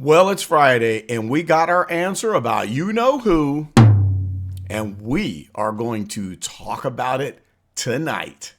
Well, it's Friday, and we got our answer about you-know-who, and we are going to talk about it tonight.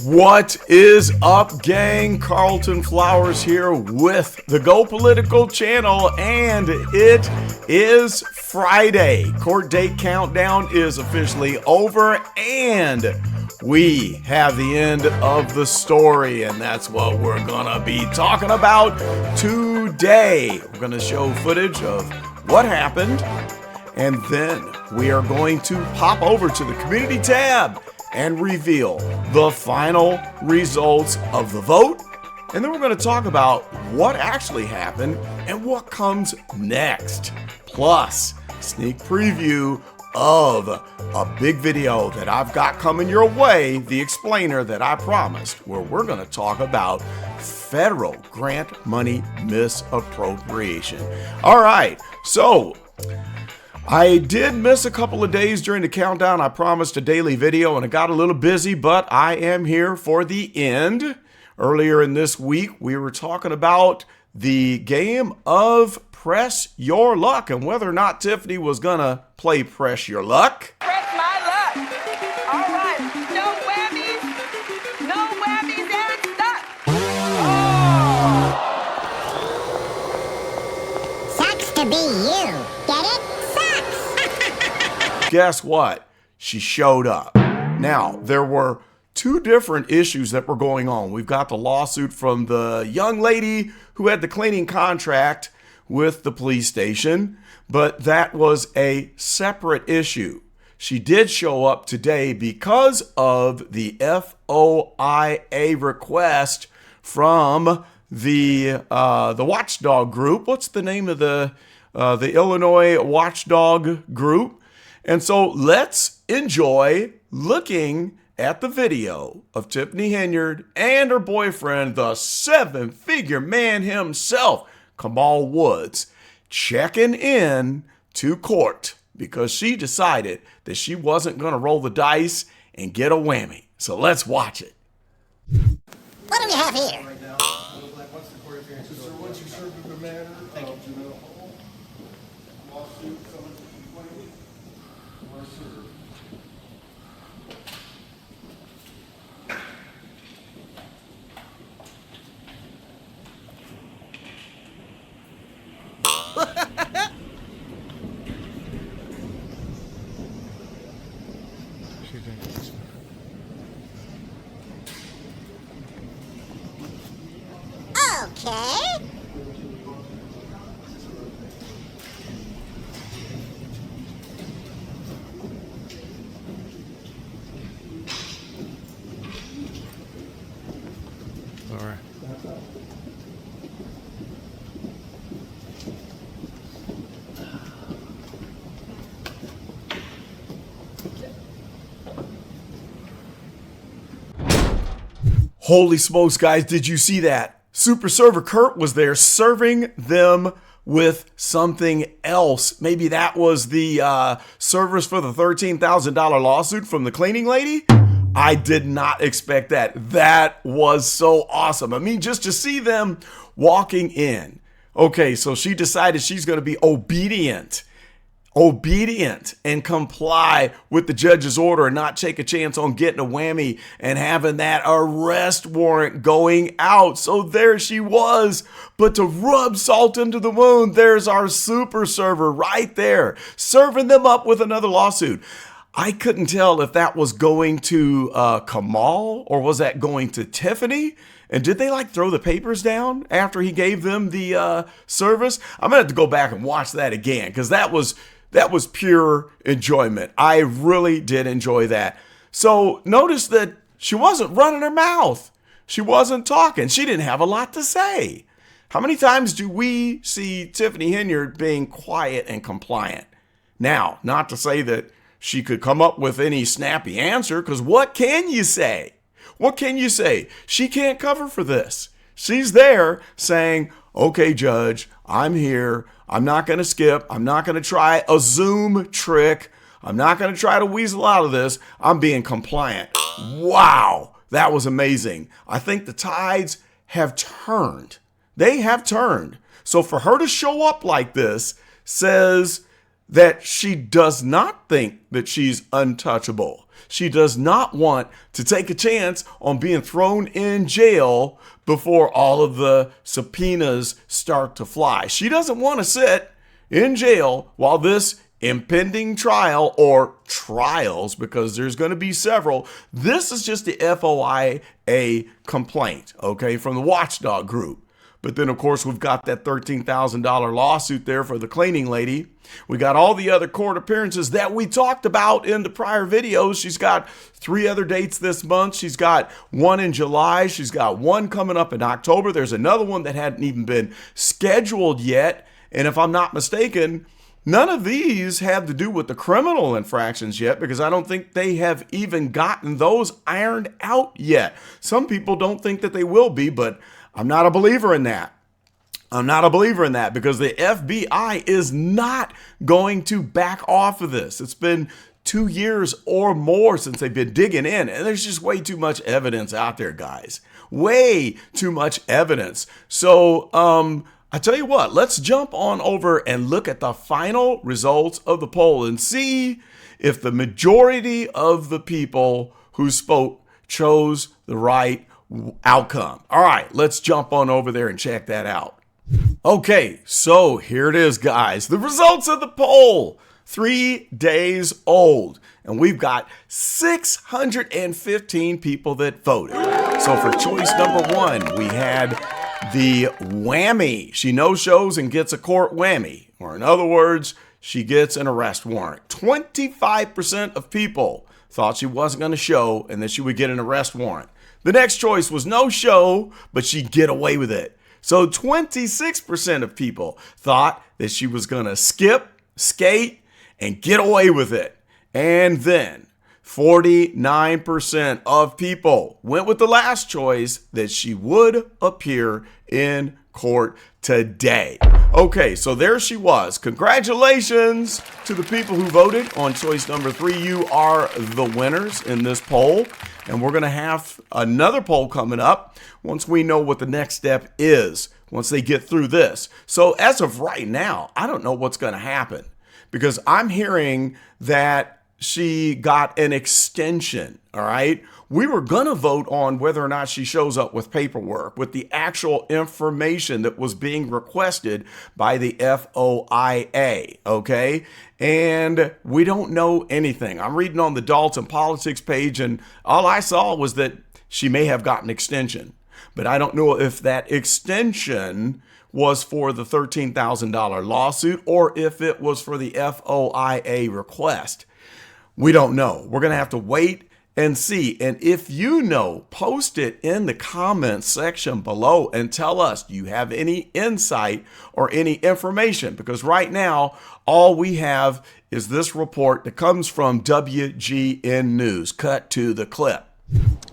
What is up, gang? Carlton Flowers here with the Go Political channel, and it is Friday. Court date countdown is officially over, and we have the end of the story, and that's what we're gonna be talking about today. We're gonna show footage of what happened, and then we are going to pop over to the community tab and reveal the final results of the vote. And then we're going to talk about what actually happened and what comes next. Plus, sneak preview of a big video that I've got coming your way, the explainer that I promised, where we're going to talk about federal grant money misappropriation. All right, so I did miss a couple of days during the countdown. I promised a daily video and it got a little busy, but I am here for the end. Earlier in this week, we were talking about the game of Press Your Luck and whether or not Tiffany was gonna play Press Your Luck. Press my luck. All right. No whammies. No whammies and stuck. Oh. Sucks to be you. Get it? Guess what? She showed up. Now, there were two different issues that were going on. We've got the lawsuit from the young lady who had the cleaning contract with the police station, but that was a separate issue. She did show up today because of the FOIA request from the watchdog group. What's the name of the Illinois watchdog group? And so let's enjoy looking at the video of Tiffany Henyard and her boyfriend, the seven-figure man himself, Kamal Woods, checking in to court because she decided that she wasn't going to roll the dice and get a whammy. So let's watch it. What do we have here? Once you serve the matter, lawsuit, Okay. all right. Holy smokes, guys, did you see that? Super Server Curt was there serving them with something else. Maybe that was the servers for the $13,000 lawsuit from the cleaning lady? I did not expect that. That was so awesome. I mean, just to see them walking in. Okay, so she decided she's going to be obedient and comply with the judge's order and not take a chance on getting a whammy and having that arrest warrant going out. So there she was. But to rub salt into the wound, there's our super server right there, serving them up with another lawsuit. I couldn't tell if that was going to Kamal or was that going to Tiffany. And did they like throw the papers down after he gave them the service? I'm gonna have to go back and watch that again because that was pure enjoyment. I really did enjoy that. So notice that she wasn't running her mouth. She wasn't talking. She didn't have a lot to say. How many times do we see Tiffany Henyard being quiet and compliant? Now, not to say that she could come up with any snappy answer, because what can you say? What can you say? She can't cover for this. She's there saying, okay, judge, I'm here. I'm not going to skip. I'm not going to try a Zoom trick. I'm not going to try to weasel out of this. I'm being compliant. Wow, that was amazing. I think the tides have turned. They have turned. So for her to show up like this says that she does not think that she's untouchable. She does not want to take a chance on being thrown in jail before all of the subpoenas start to fly. She doesn't want to sit in jail while this impending trial, or trials, because there's going to be several. This is just the FOIA complaint, okay, from the watchdog group. But then, of course, we've got that $13,000 lawsuit there for the cleaning lady. We got all the other court appearances that we talked about in the prior videos. She's got 3 other dates this month. She's got one in July. She's got one coming up in October. There's another one that hadn't even been scheduled yet. And if I'm not mistaken, none of these have to do with the criminal infractions yet, because I don't think they have even gotten those ironed out yet. Some people don't think that they will be, but I'm not a believer in that. I'm not a believer in that, because the FBI is not going to back off of this. It's been 2 years or more since they've been digging in, and there's just way too much evidence out there, guys. Way too much evidence. So, I tell you what, let's jump on over and look at the final results of the poll and see if the majority of the people who spoke chose the right outcome. All right, let's jump on over there and check that out. Okay, so here it is, guys. The results of the poll, 3 days old, and we've got 615 people that voted. So for choice number 1, we had the whammy. She no-shows and gets a court whammy, or in other words, she gets an arrest warrant. 25% of people thought she wasn't going to show and that she would get an arrest warrant. The next choice was no show, but she'd get away with it. So 26% of people thought that she was going to skip, skate, and get away with it. And then 49% of people went with the last choice, that she would appear in court today. Okay, so there she was. Congratulations to the people who voted on choice number 3. You are the winners in this poll. And we're going to have another poll coming up once we know what the next step is, once they get through this. So as of right now, I don't know what's going to happen, because I'm hearing that she got an extension, all right? We were going to vote on whether or not she shows up with paperwork, with the actual information that was being requested by the FOIA, okay? And we don't know anything. I'm reading on the Dalton Politics page, and all I saw was that she may have gotten an extension. But I don't know if that extension was for the $13,000 lawsuit or if it was for the FOIA request. We don't know. We're going to have to wait and see. And if you know, post it in the comments section below and tell us, do you have any insight or any information? Because right now, all we have is this report that comes from WGN News. Cut to the clip.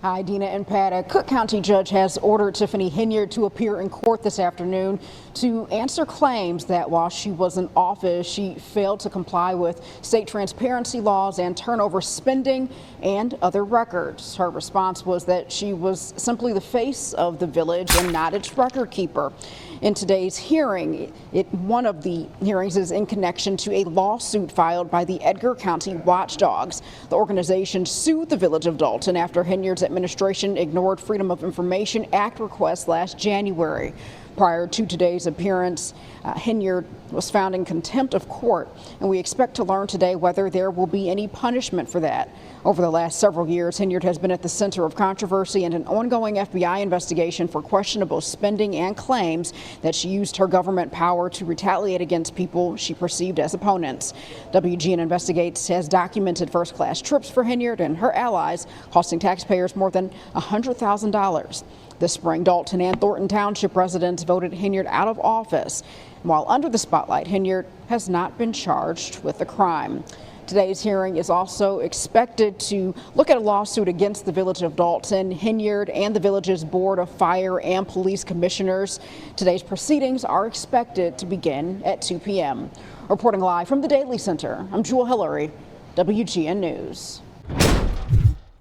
Hi, Dina and Pat. A Cook County judge has ordered Tiffany Henyard to appear in court this afternoon to answer claims that while she was in office, she failed to comply with state transparency laws and turn over spending and other records. Her response was that she was simply the face of the village and not its record keeper. In today's hearing, one of the hearings is in connection to a lawsuit filed by the Edgar County Watchdogs. The organization sued the village of Dalton after Henyard's administration ignored Freedom of Information Act requests last January. Prior to today's appearance, Henyard was found in contempt of court, and we expect to learn today whether there will be any punishment for that. Over the last several years, Henyard has been at the center of controversy and an ongoing FBI investigation for questionable spending and claims that she used her government power to retaliate against people she perceived as opponents. WGN Investigates has documented first-class trips for Henyard and her allies, costing taxpayers more than $100,000. This spring, Dalton and Thornton Township residents voted Henyard out of office. While under the spotlight, Henyard has not been charged with the crime. Today's hearing is also expected to look at a lawsuit against the village of Dalton, Henyard, and the village's Board of Fire and Police Commissioners. Today's proceedings are expected to begin at 2 p.m. Reporting live from the Daily Center, I'm Jewel Hillary, WGN News.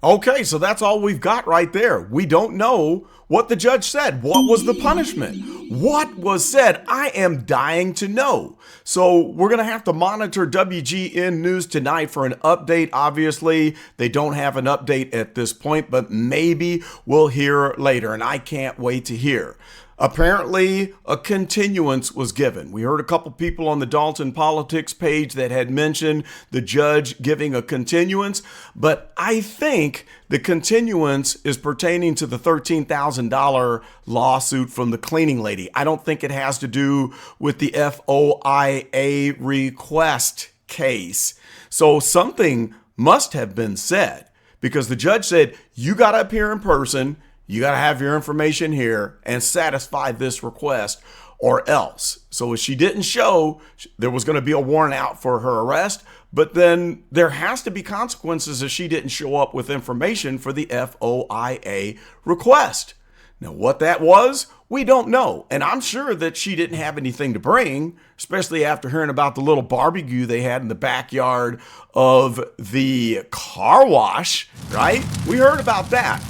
Okay, so that's all we've got right there. We don't know what the judge said. What was the punishment? What was said? I am dying to know. So we're going to have to monitor WGN News tonight for an update. Obviously, they don't have an update at this point, but maybe we'll hear later, and I can't wait to hear. Apparently, a continuance was given. We heard a couple people on the Dalton Politics page that had mentioned the judge giving a continuance, but I think the continuance is pertaining to the $13,000 lawsuit from the cleaning lady. I don't think it has to do with the FOIA request case. So something must have been said, because the judge said, you got to appear in person, you got to have your information here and satisfy this request or else. So if she didn't show, there was going to be a warrant out for her arrest, but then there has to be consequences if she didn't show up with information for the FOIA request. Now, what that was, we don't know. And I'm sure that she didn't have anything to bring, especially after hearing about the little barbecue they had in the backyard of the car wash, right? We heard about that.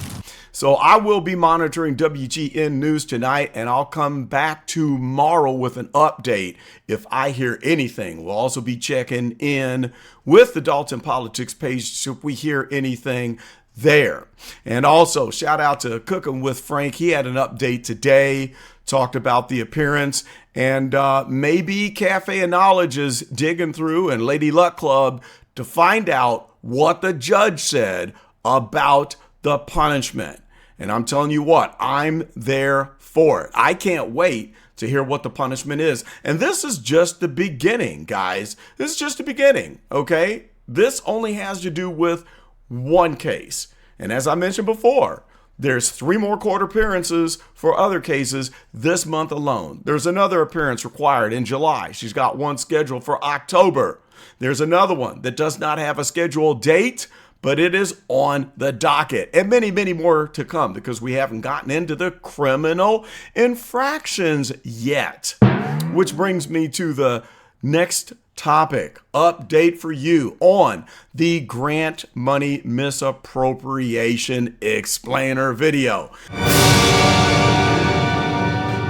So I will be monitoring WGN News tonight, and I'll come back tomorrow with an update if I hear anything. We'll also be checking in with the Dalton Politics page so if we hear anything there. And also, shout out to Cooking with Frank. He had an update today, talked about the appearance, and maybe Cafe of Knowledge is digging through and Lady Luck Club to find out what the judge said about the punishment. And I'm telling you what, I'm there for it. I can't wait to hear what the punishment is. And this is just the beginning, guys. This is just the beginning, okay? This only has to do with one case. And as I mentioned before, there's 3 more court appearances for other cases this month alone. There's another appearance required in July. She's got one scheduled for October. There's another one that does not have a scheduled date, but it is on the docket, and many, many more to come because we haven't gotten into the criminal infractions yet. Which brings me to the next topic, update for you on the Grant Money Misappropriation Explainer video.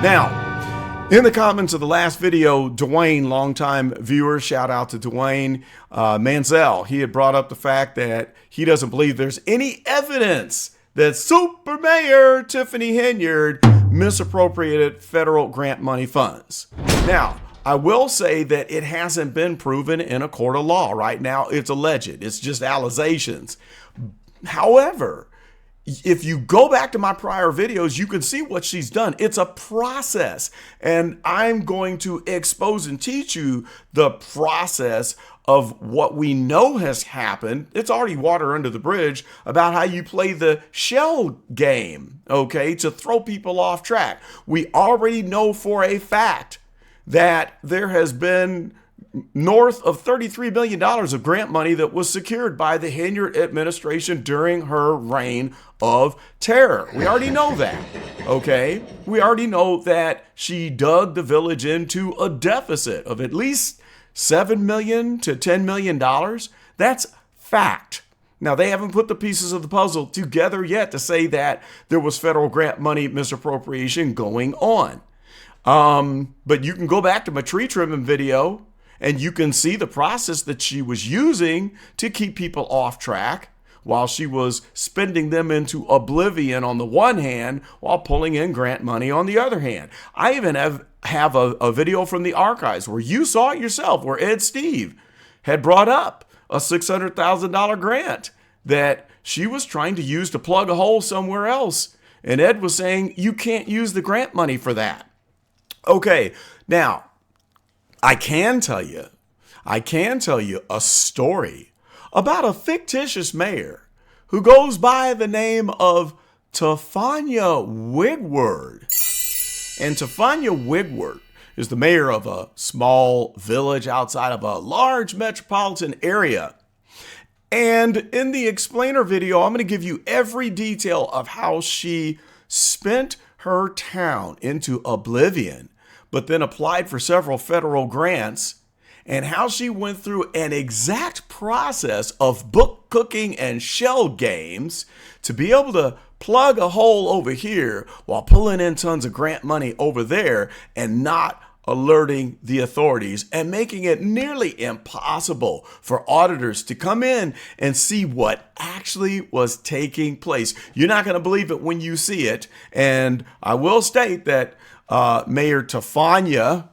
Now, in the comments of the last video, Dwayne, longtime viewer, shout out to Dwayne Mansell, he had brought up the fact that he doesn't believe there's any evidence that Super Mayor Tiffany Henyard misappropriated federal grant money funds. Now, I will say that it hasn't been proven in a court of law. Right now, it's alleged. It's just allegations. However, if you go back to my prior videos, you can see what she's done. It's a process, and I'm going to expose and teach you the process of what we know has happened. It's already water under the bridge about how you play the shell game, okay, to throw people off track. We already know for a fact that there has been north of $33 billion of grant money that was secured by the Henyard administration during her reign of terror. We already know that, okay? We already know that she dug the village into a deficit of at least $7 million to $10 million. That's fact. Now, they haven't put the pieces of the puzzle together yet to say that there was federal grant money misappropriation going on. But you can go back to my tree trimming video and you can see the process that she was using to keep people off track while she was spending them into oblivion on the one hand while pulling in grant money on the other hand. I even have a video from the archives where you saw it yourself, where Ed Steve had brought up a $600,000 grant that she was trying to use to plug a hole somewhere else. And Ed was saying, you can't use the grant money for that. Okay, now, I can tell you a story about a fictitious mayor who goes by the name of Tiffany Wigward. And Tiffany Wigward is the mayor of a small village outside of a large metropolitan area. And in the explainer video, I'm going to give you every detail of how she spent her town into oblivion, but then applied for several federal grants, and how she went through an exact process of book cooking and shell games to be able to plug a hole over here while pulling in tons of grant money over there and not alerting the authorities, and making it nearly impossible for auditors to come in and see what actually was taking place. You're not going to believe it when you see it. And I will state that Mayor Tefania,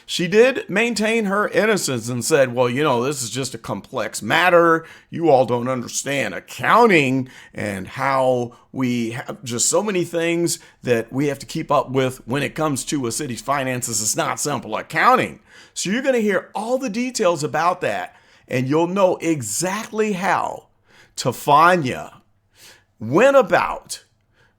she did maintain her innocence and said, well, you know, this is just a complex matter. You all don't understand accounting and how we have just so many things that we have to keep up with when it comes to a city's finances. It's not simple accounting. So you're going to hear all the details about that, and you'll know exactly how Tefania went about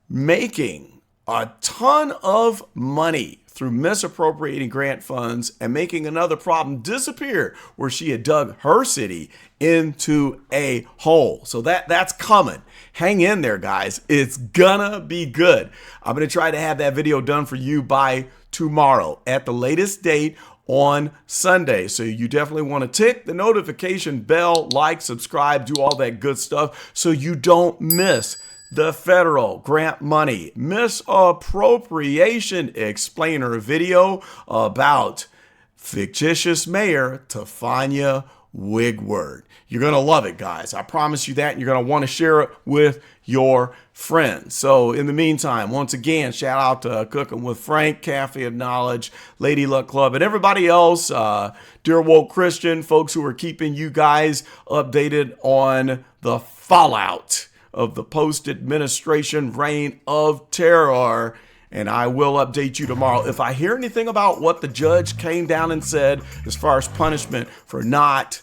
making a ton of money through misappropriating grant funds and making another problem disappear where she had dug her city into a hole. So that's coming. Hang in there, guys. It's gonna be good. I'm gonna try to have that video done for you by tomorrow at the latest date on Sunday. So you definitely want to tick the notification bell, like, subscribe, do all that good stuff so you don't miss the federal grant money misappropriation explainer video about fictitious Mayor Tiffany Henyard. You're going to love it, guys. I promise you that. And you're going to want to share it with your friends. So in the meantime, once again, shout out to Cooking with Frank, Cafe of Knowledge, Lady Luck Club, and everybody else, Dear Woke Christian, folks who are keeping you guys updated on the fallout of the post-administration reign of terror. And I will update you tomorrow if I hear anything about what the judge came down and said as far as punishment for not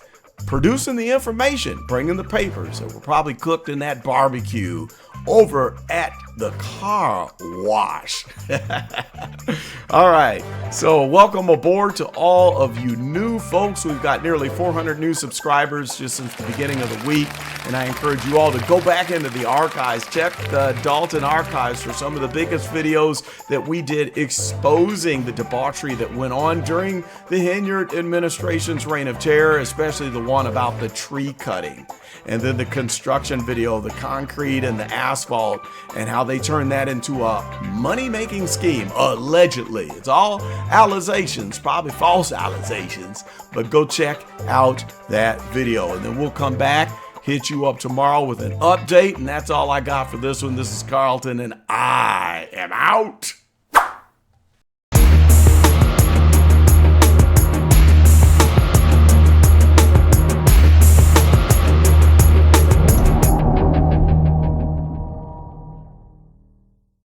producing the information, bringing the papers that were probably cooked in that barbecue over at the car wash. All right, so welcome aboard to all of you new folks. We've got nearly 400 new subscribers just since the beginning of the week, and I encourage you all to go back into the archives, check the Dalton archives for some of the biggest videos that we did exposing the debauchery that went on during the Henyard administration's reign of terror, especially the one about the tree cutting. And then the construction video, the concrete and the asphalt, and how they turned that into a money-making scheme, allegedly. It's all allegations, probably false allegations, but go check out that video. And then we'll come back, hit you up tomorrow with an update, and that's all I got for this one. This is Carlton, and I am out.